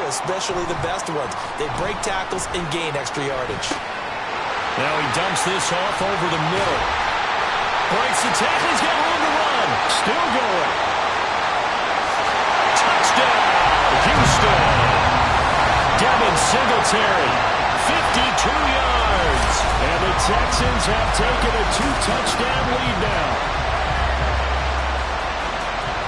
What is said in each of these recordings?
especially the best ones. They break tackles and gain extra yardage. Now he dumps this off over the middle. Breaks the tackle. He's got room to run. Still going. Touchdown, Houston. Devin Singletary, 52 yards. And the Texans have taken a 2-touchdown lead now.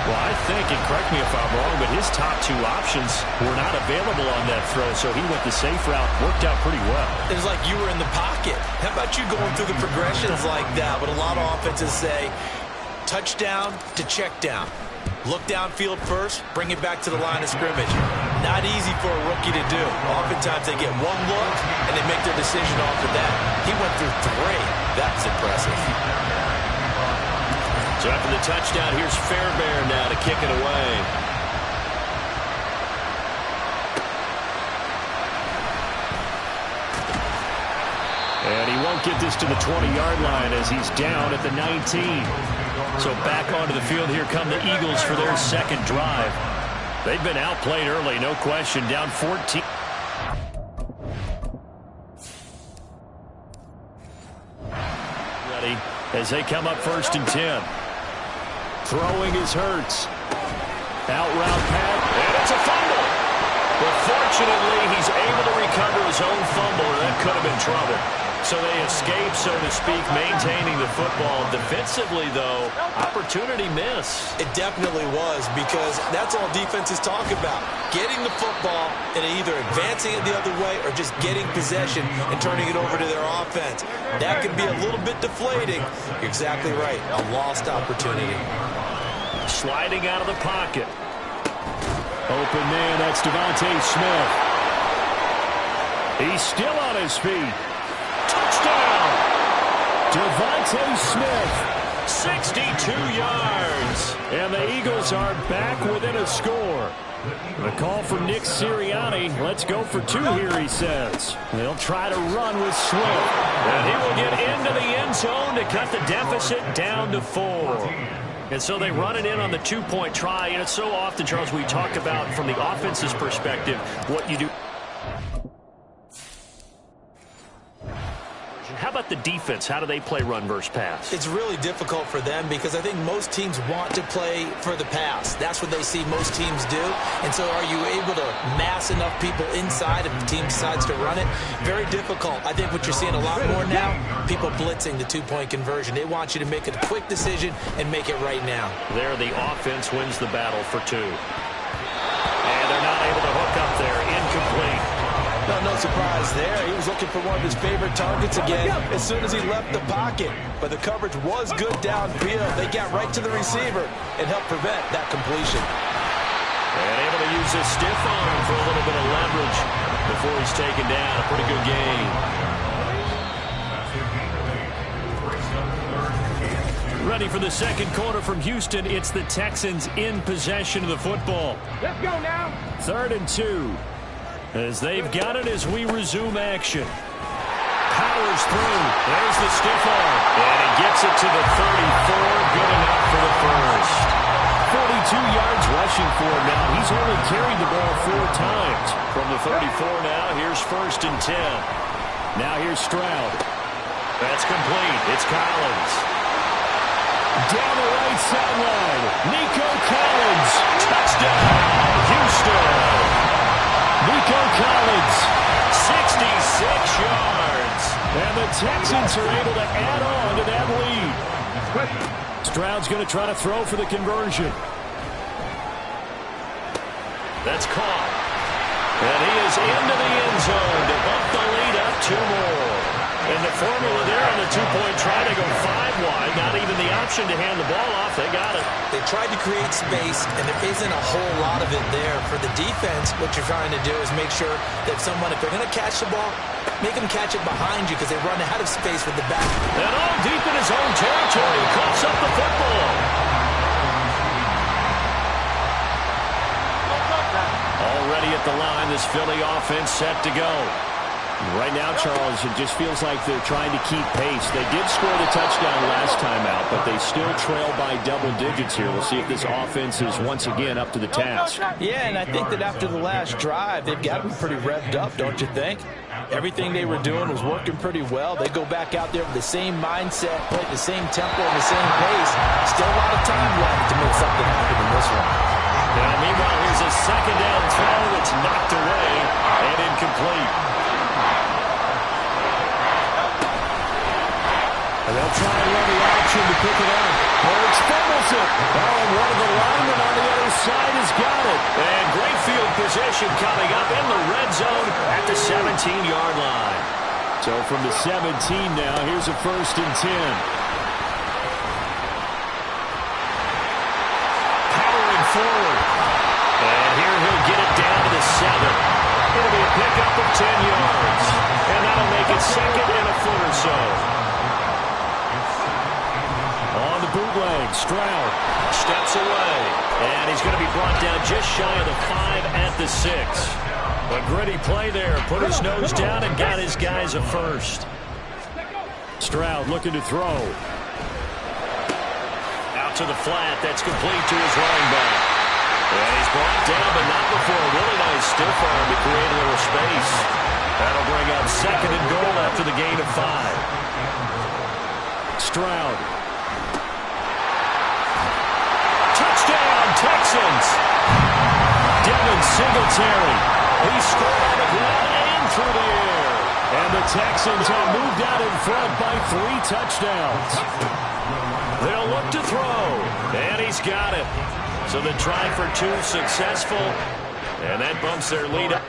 Well, I think, and correct me if I'm wrong, but his top two options were not available on that throw, so he went the safe route, worked out pretty well. It was like you were in the pocket. How about you going through the progressions like that? But a lot of offenses say touchdown to check down. Look downfield first, bring it back to the line of scrimmage. Not easy for a rookie to do. Oftentimes they get one look, and they make their decision off of that. He went through three. That's impressive. So after the touchdown, here's Fairbairn now to kick it away. And he won't get this to the 20-yard line as he's down at the 19. So back onto the field, here come the Eagles for their second drive. They've been outplayed early, no question, down 14. Ready as they come up 1st and 10. Throwing is Hurts. Out route pass, and it's a fumble. But fortunately, he's able to recover his own fumble, or that could have been trouble. So they escape, so to speak, maintaining the football. Defensively, though, opportunity miss. It definitely was, because that's all defenses talk about. Getting the football and either advancing it the other way or just getting possession and turning it over to their offense. That could be a little bit deflating. You're exactly right. A lost opportunity. Sliding out of the pocket. Open man, that's Devontae Smith. He's still on his feet. Touchdown! Devontae Smith, 62 yards. And the Eagles are back within a score. The call for Nick Sirianni. Let's go for 2 here, he says. They'll try to run with Swift. And he will get into the end zone to cut the deficit down to 4. And so they run it in on the 2-point try. And it's so often, Charles, we talk about from the offense's perspective what you do. How about the defense? How do they play run versus pass? It's really difficult for them because I think most teams want to play for the pass. That's what they see most teams do. And so are you able to mass enough people inside if the team decides to run it? Very difficult. I think what you're seeing a lot more now, people blitzing the 2-point conversion. They want you to make a quick decision and make it right now. There, the offense wins the battle for 2. And they're not able to hook up there. Incomplete. No surprise there. He was looking for one of his favorite targets again as soon as he left the pocket. But the coverage was good downfield. They got right to the receiver and helped prevent that completion. And able to use his stiff arm for a little bit of leverage before he's taken down. A pretty good game. Ready for the second quarter from Houston. It's the Texans in possession of the football. Let's go now. 3rd and 2. As they've got it as we resume action. Powers through. There's the stiff arm. And he gets it to the 34. Good enough for the first. 42 yards rushing for him now. He's only carried the ball 4 times. From the 34 now, here's 1st and 10. Now here's Stroud. That's complete. It's Collins. Down the right sideline. Nico Collins. Touchdown, Houston. Nico Collins, 66 yards. And the Texans are able to add on to that lead. Stroud's going to try to throw for the conversion. That's caught. And he is into the end zone to bump the lead up 2 more. And the formula there on the 2-point try to go 5 wide. Not even the option to hand the ball off. They got it. They tried to create space, and there isn't a whole lot of it there. For the defense, what you're trying to do is make sure that someone, if they're going to catch the ball, make them catch it behind you because they run out of space with the back. And all deep in his own territory, he coughs up the football. Already at the line, this Philly offense set to go. Right now, Charles, it just feels like they're trying to keep pace. They did score the touchdown last time out, but they still trail by double digits here. We'll see if this offense is once again up to the task. Yeah, and I think that after the last drive, they've got to be pretty revved up, don't you think? Everything they were doing was working pretty well. They go back out there with the same mindset, play at the same tempo and the same pace. Still a lot of time left to make something happen in this one. Now, meanwhile, here's a second down throw that's knocked away and incomplete. And they'll try and run the option to pick it up. Hurts fumbles it. Oh, and one of the linemen on the other side has got it. And great field position coming up in the red zone at the 17-yard line. So from the 17 now, here's a 1st and 10. Powering forward. And here he'll get it down to the 7. It'll be a pickup of 10 yards. And that'll make it 2nd and a foot or so. On the bootleg, Stroud steps away. And he's going to be brought down just shy of the 5 at the 6. A gritty play there. Put his nose down and got his guys a first. Stroud looking to throw. Out to the flat. That's complete to his running back. And he's brought down, but not before a really nice stiff arm to create a little space. That'll bring up 2nd and goal after the gain of 5. Stroud. Touchdown, Texans. Devin Singletary. He scored on the ground and through the air. And the Texans have moved out in front by 3 touchdowns. They'll look to throw. And he's got it. So the try for 2 successful. And that bumps their lead up.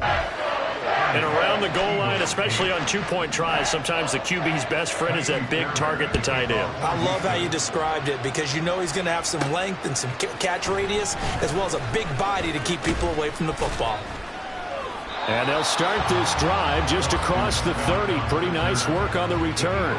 And around the goal line, especially on 2-point tries, sometimes the QB's best friend is that big target, the tight end. I love how you described it because you know he's going to have some length and some catch radius as well as a big body to keep people away from the football. And they'll start this drive just across the 30. Pretty nice work on the return.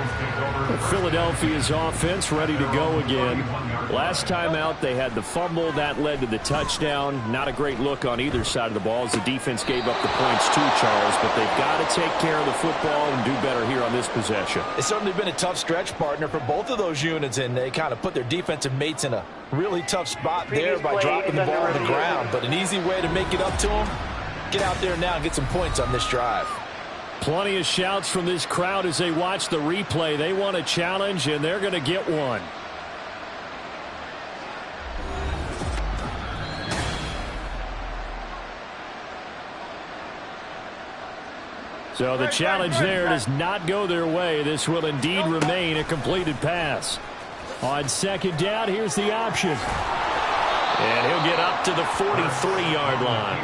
Philadelphia's offense ready to go again. Last time out, they had the fumble. That led to the touchdown. Not a great look on either side of the ball as the defense gave up the points too, Charles. But they've got to take care of the football and do better here on this possession. It's certainly been a tough stretch, partner, for both of those units, and they kind of put their defensive mates in a really tough spot there by dropping the ball on the ground. But an easy way to make it up to them. Get out there now and get some points on this drive. Plenty of shouts from this crowd as they watch the replay. They want a challenge, and they're going to get one. So the challenge there does not go their way. This will indeed remain a completed pass. On 2nd down, here's the option. And he'll get up to the 43-yard line.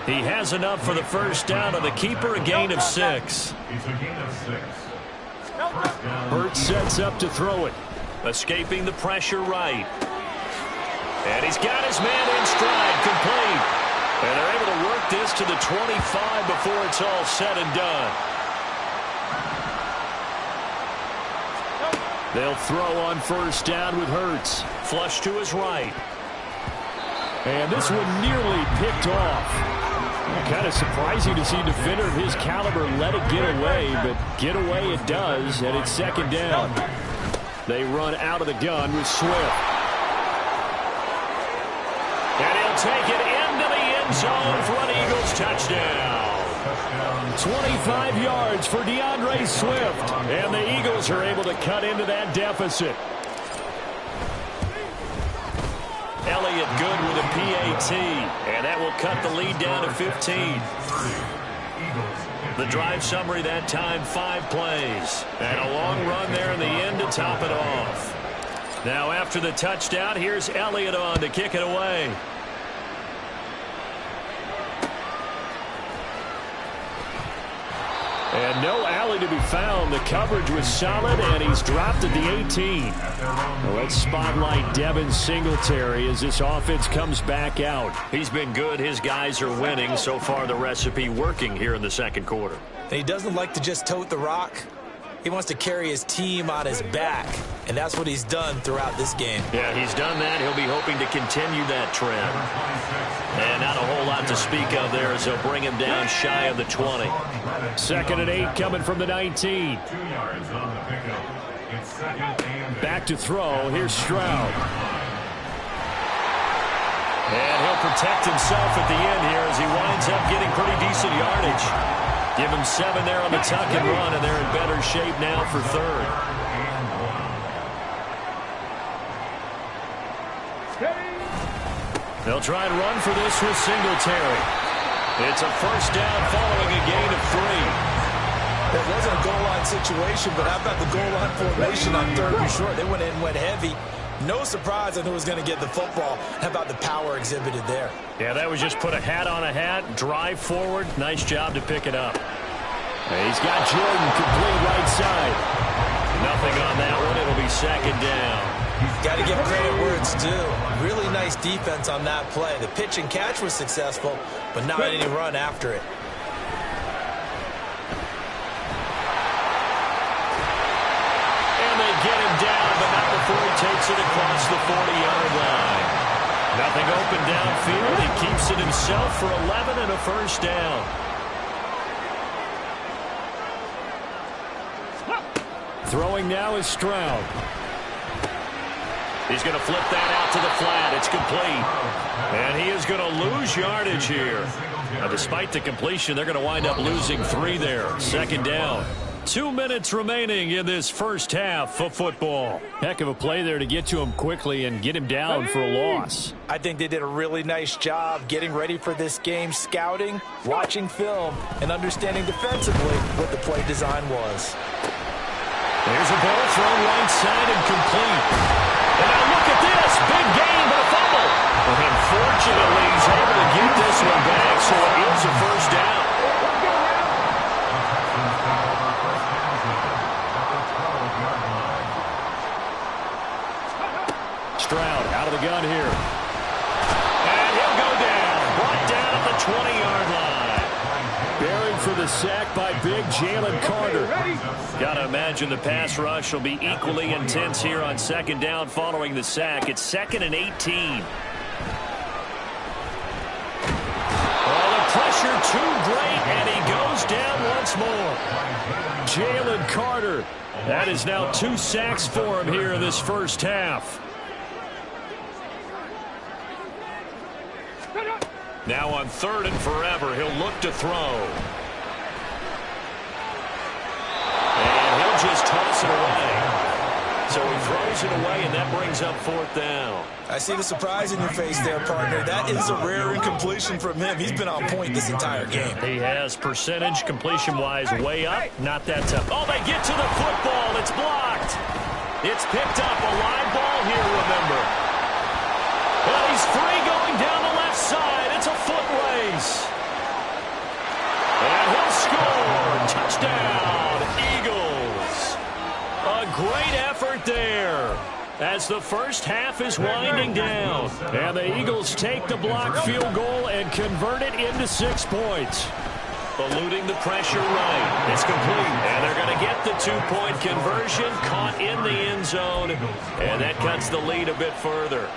He has enough for the 1st down on the keeper, a gain of 6. Hurts sets up to throw it. Escaping the pressure right. And he's got his man in stride, complete. And they're able to work this to the 25 before it's all said and done. They'll throw on 1st down with Hurts. Flush to his right. And this one nearly picked off. Kind of surprising to see a defender of his caliber let it get away, but get away it does, and it's 2nd down. They run out of the gun with Swift. And he'll take it into the end zone for an Eagles touchdown. 25 yards for DeAndre Swift, and the Eagles are able to cut into that deficit. Elliott good with a PAT, and that will cut the lead down to 15. The drive summary that time, 5 plays. And a long run there in the end to top it off. Now after the touchdown, here's Elliott on to kick it away. And no alley to be found. The coverage was solid, and he's dropped at the 18. Let's spotlight Devin Singletary as this offense comes back out. He's been good. His guys are winning. So far, the recipe working here in the 2nd quarter. And he doesn't like to just tote the rock. He wants to carry his team on his back, and that's what he's done throughout this game. Yeah, he's done that. He'll be hoping to continue that trend. And not a whole lot to speak of there as they'll bring him down shy of the 20. 2nd and 8 coming from the 19. Back to throw. Here's Stroud. And he'll protect himself at the end here as he winds up getting pretty decent yardage. Give him 7 there on the tuck and run, and they're in better shape now for 3rd. They'll try and run for this with Singletary. It's a 1st down following a gain of 3. That wasn't a goal line situation, but how about the goal line formation on 3rd and short? They went in, went heavy. No surprise on who was going to get the football. How about the power exhibited there? Yeah, that was just put a hat on a hat, drive forward. Nice job to pick it up. He's got Jordan complete right side. Nothing on that one. It'll be 2nd down. Got to give credit where it's due. Really nice defense on that play. The pitch and catch was successful, but not any run after it. Get him down, but not before he takes it across the 40-yard line. Nothing open downfield. He keeps it himself for 11 and a 1st down. Throwing now is Stroud. He's going to flip that out to the flat. It's complete. And he is going to lose yardage here. Now, despite the completion, they're going to wind up losing 3 there. 2nd down. 2 minutes remaining in this 1st half of football. Heck of a play there to get to him quickly and get him down for a loss. I think they did a really nice job getting ready for this game, scouting, watching film, and understanding defensively what the play design was. There's a ball thrown right side and complete. And now look at this. Big gain, but a fumble. And unfortunately, he's able to get this one back, so it is a 1st down. Stroud out of the gun here. And he'll go down. Brought down at the 20-yard line. Buried for the sack by big Jalen Carter. Got to imagine the pass rush will be equally intense here on 2nd down following the sack. It's 2nd and 18. Oh, the pressure too great, and he goes down once more. Jalen Carter. That is now 2 sacks for him here in this 1st half. Now on 3rd and forever, he'll look to throw. And he'll just toss it away. So he throws it away, and that brings up 4th down. I see the surprise in your face there, partner. That is a rare incompletion from him. He's been on point this entire game. He has percentage completion-wise way up. Not that tough. Oh, they get to the football. It's blocked. It's picked up. A live ball here, remember. Well, he's free going down the left side. It's a foot race. And he'll score. Touchdown, Eagles. A great effort there as the 1st half is winding down. And the Eagles take the blocked field goal and convert it into 6 points. Eluding the pressure right. It's complete. And they're going to get the 2-point conversion. Caught in the end zone. And that cuts the lead a bit further.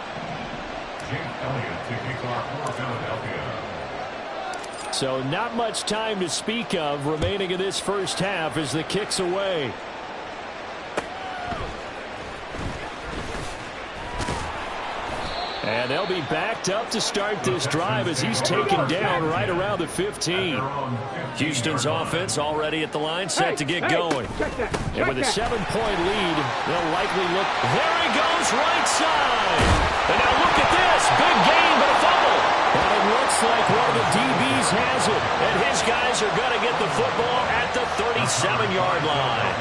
So not much time to speak of remaining in this 1st half as the kick's away. And they'll be backed up to start this drive as he's taken down right around the 15. Houston's offense already at the line, set to get going. And with a 7-point lead, they'll likely look. There he goes, right side. And now look at this. Big gain, but a fumble. And it looks like one of the DBs has it. And his guys are going to get the football at the 37-yard line.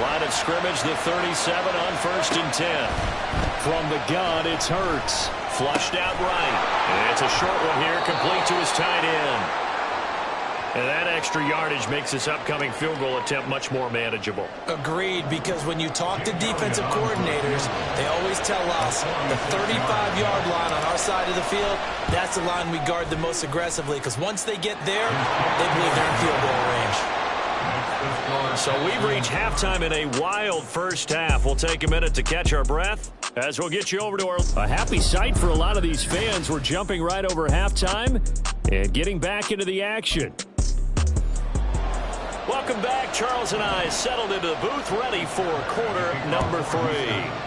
Line of scrimmage, the 37 on 1st and 10. From the gun, it's Hurts. Flushed out right. And it's a short one here, complete to his tight end. And that extra yardage makes this upcoming field goal attempt much more manageable. Agreed, because when you talk to defensive coordinators, they always tell us the 35-yard line on our side of the field, that's the line we guard the most aggressively, because once they get there, they believe they're in field goal range. So we've reached halftime in a wild first half. We'll take a minute to catch our breath as we'll get you over to a happy sight for a lot of these fans. We're jumping right over halftime and getting back into the action. Welcome back. Charles and I settled into the booth, ready for quarter number 3.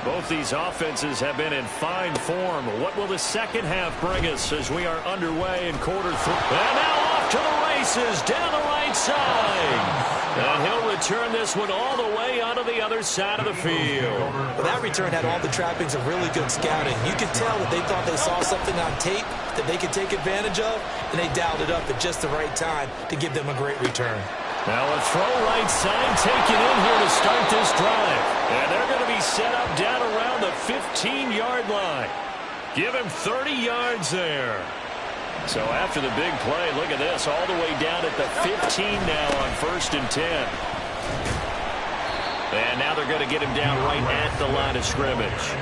Both these offenses have been in fine form. What will the second half bring us as we are underway in quarter 3? And now off to the races down the right side. And he'll return this one all the way onto the other side of the field. Well, that return had all the trappings of really good scouting. You could tell that they thought they saw something on tape that they could take advantage of, and they dialed it up at just the right time to give them a great return. Now a throw right side taken in here to start this drive. And they're going to be set up down around the 15-yard line. Give him 30 yards there. So after the big play, look at this, all the way down at the 15 now on 1st and 10. And now they're going to get him down right at the line of scrimmage.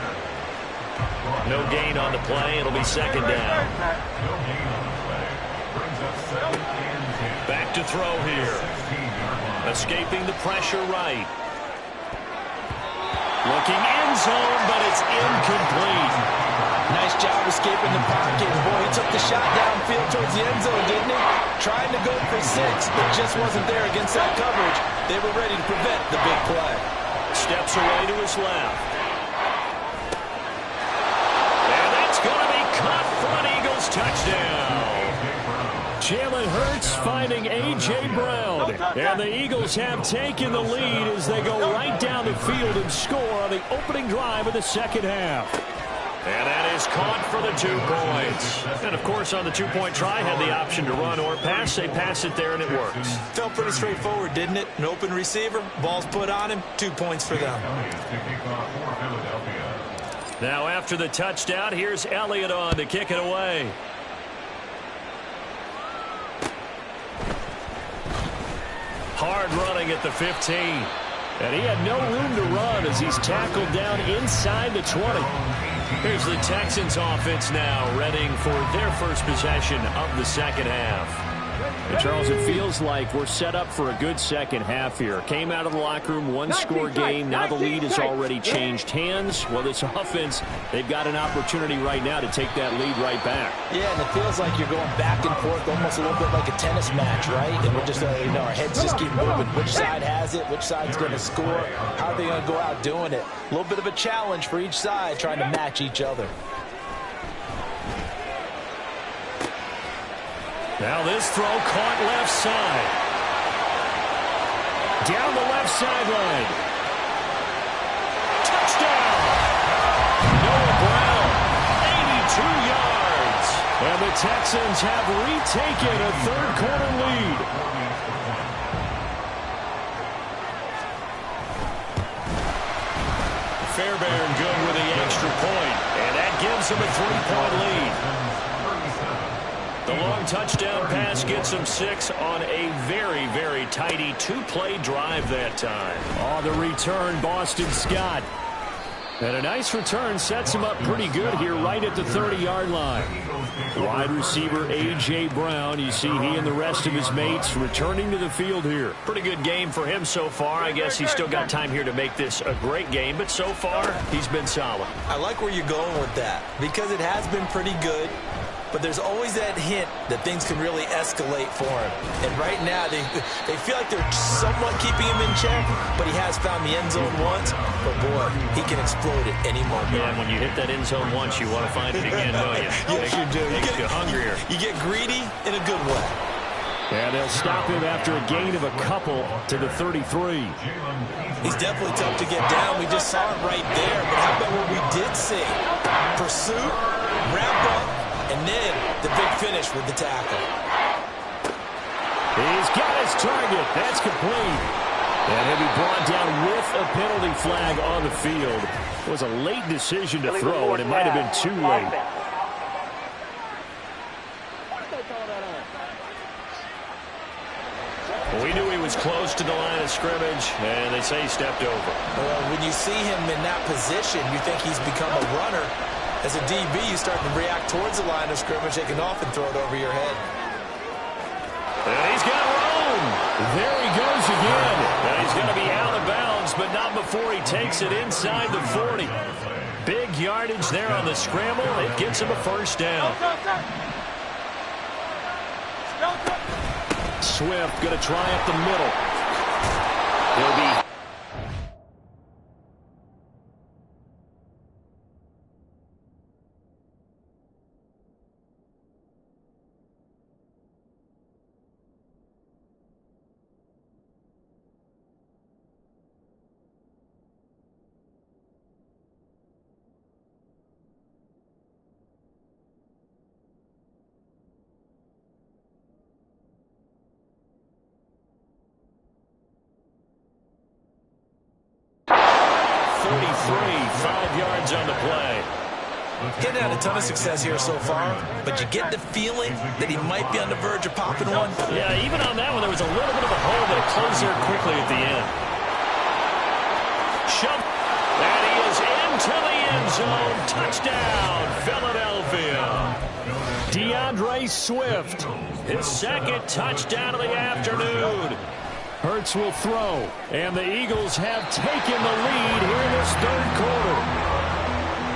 No gain on the play. It'll be second down. Back to throw here. Escaping the pressure right. Looking end zone, but it's incomplete. Nice job escaping the pocket. Boy, he took the shot downfield towards the end zone, didn't he? Trying to go for 6, but just wasn't there against that coverage. They were ready to prevent the big play. Steps away to his left. And that's going to be caught for an Eagles touchdown. Jalen Hurts finding A.J. Brown. And the Eagles have taken the lead as they go right down the field and score on the opening drive of the second half. And that is caught for the 2 points. And, of course, on the 2-point try, had the option to run or pass. They pass it there, and it works. Felt pretty straightforward, didn't it? An open receiver, ball's put on him, 2 points for them. Now, after the touchdown, here's Elliott on to kick it away. Hard running at the 15. And he had no room to run as he's tackled down inside the 20. Here's the Texans offense now, readying for their first possession of the second half. And Charles, it feels like we're set up for a good second half here. Came out of the locker room, 1-score game. Now the lead has already changed hands. Well, this offense, they've got an opportunity right now to take that lead right back. Yeah, and it feels like you're going back and forth, almost a little bit like a tennis match, right? And we're just, our heads just keep moving. Which side has it? Which side's going to score? How are they going to go out doing it? A little bit of a challenge for each side, trying to match each other. Now this throw caught left side. Down the left sideline. Touchdown! Noah Brown, 82 yards. And the Texans have retaken a third-quarter lead. Fairbairn good with the extra point. And that gives them a 3-point lead. The long touchdown pass gets them 6 on a very, very tidy 2-play drive that time. Oh, the return, Boston Scott. And a nice return sets him up pretty good here right at the 30-yard line. Wide receiver A.J. Brown. You see he and the rest of his mates returning to the field here. Pretty good game for him so far. I guess he's still got time here to make this a great game, but so far he's been solid. I like where you're going with that because it has been pretty good. But there's always that hint that things can really escalate for him. And right now, they feel like they're somewhat keeping him in check, but he has found the end zone once. But, boy, he can explode at any moment. Yeah, when you hit that end zone once, you want to find it again, don't you? Yes, you do. Makes you hungrier. You get greedy in a good way. And they'll stop him after a gain of a couple to the 33. He's definitely tough to get down. We just saw it right there. But how about what we did see? Pursuit, wrap up, and then the big finish with the tackle. He's got his target. That's complete. And he'll be brought down with a penalty flag on the field. It was a late decision to throw, and it might have been too late. We knew he was close to the line of scrimmage, and they say he stepped over. Well, when you see him in that position, you think he's become a runner. As a DB, you start to react towards the line of scrimmage. They can often throw it over your head. And he's got room. There he goes again. And he's going to be out of bounds, but not before he takes it inside the 40. Big yardage there on the scramble. It gets him a first down. Swift going to try up the middle. He'll be... on the play. Getting had a ton of success here so far, but you get the feeling that he might be on the verge of popping one. Yeah, even on that one, there was a little bit of a hole that closed there quickly at the end. Shove. And he is into the end zone. Touchdown, Philadelphia. DeAndre Swift, his second touchdown of the afternoon. Hurts will throw, and the Eagles have taken the lead here in this third quarter.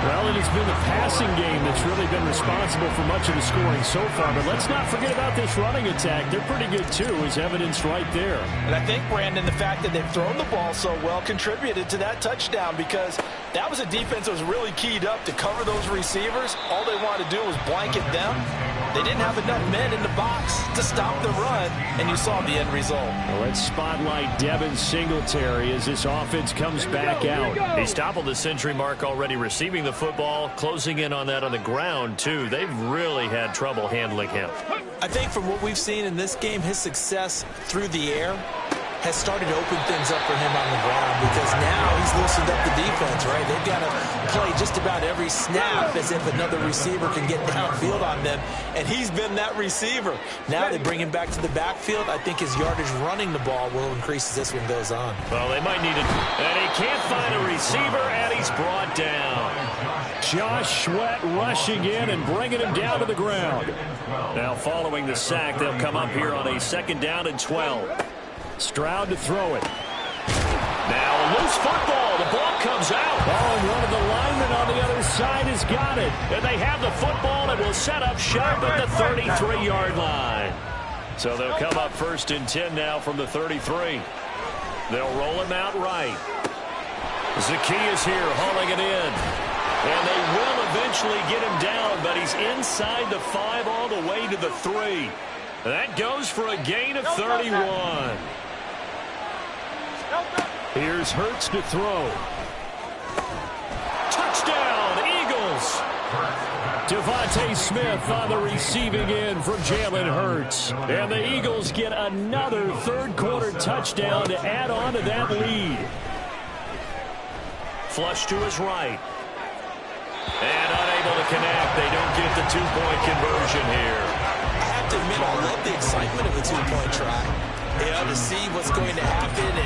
Well, it has been the passing game that's really been responsible for much of the scoring so far. But let's not forget about this running attack. They're pretty good, too, as evidenced right there. And I think, Brandon, the fact that they've thrown the ball so well contributed to that touchdown, because that was a defense that was really keyed up to cover those receivers. All they wanted to do was blanket them. They didn't have enough men in the box to stop the run, and you saw the end result. Well, let's spotlight Devin Singletary as this offense comes back out. He's toppled the century mark already, receiving the football, closing in on that on the ground, too. They've really had trouble handling him. I think from what we've seen in this game, his success through the air has started to open things up for him on the ground, because now he's loosened up the defense, right? They've got to play just about every snap as if another receiver can get downfield on them, and he's been that receiver. Now they bring him back to the backfield. I think his yardage running the ball will increase as this one goes on. Well, they might need it. And he can't find a receiver, and he's brought down. Josh Sweat rushing in and bringing him down to the ground. Now following the sack, they'll come up here on a 2nd down and 12. Stroud to throw it. Now a loose football. The ball comes out. Oh, and one of the linemen on the other side has got it. And they have the football and will set up shop at the 33-yard line. So they'll come up 1st and 10 now from the 33. They'll roll him out right. Zacchaeus here hauling it in. And they will eventually get him down, but he's inside the 5 all the way to the 3. That goes for a gain of 31. Here's Hurts to throw. Touchdown, Eagles. Devontae Smith on the receiving end from Jalen Hurts. And the Eagles get another third-quarter touchdown to add on to that lead. Flush to his right. And unable to connect. They don't get the two-point conversion here. I have to admit, I love the excitement of a two-point try. You know, to see what's going to happen,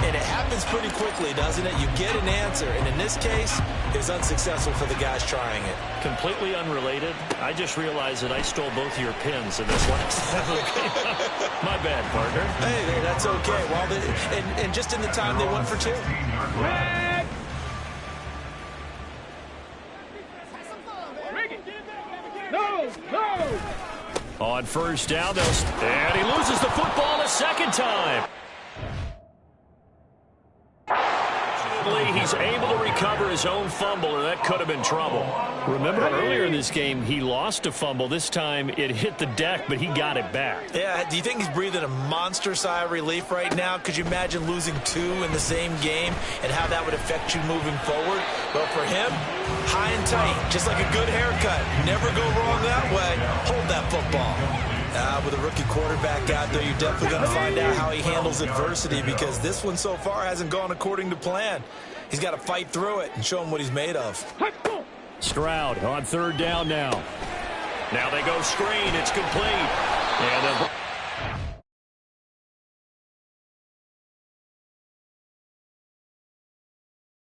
and it happens pretty quickly, doesn't it? You get an answer, and in this case, it was unsuccessful for the guys trying it. Completely unrelated. I just realized that I stole both of your pins in this last. My bad, partner. Hey, that's okay. Well, and just in the time they went for 2. No! On 1st down, and he loses the football a 2nd time. He's able to recover his own fumble, or that could have been trouble. Remember, earlier in this game, he lost a fumble. This time, it hit the deck, but he got it back. Yeah, do you think he's breathing a monster sigh of relief right now? Could you imagine losing 2 in the same game and how that would affect you moving forward? Well, for him, high and tight, just like a good haircut. Never go wrong that way. Hold that football. With a rookie quarterback out there, you're definitely going to find out how he handles adversity, because this one so far hasn't gone according to plan. He's got to fight through it and show him what he's made of. Stroud on 3rd down now. Now they go screen. It's complete. And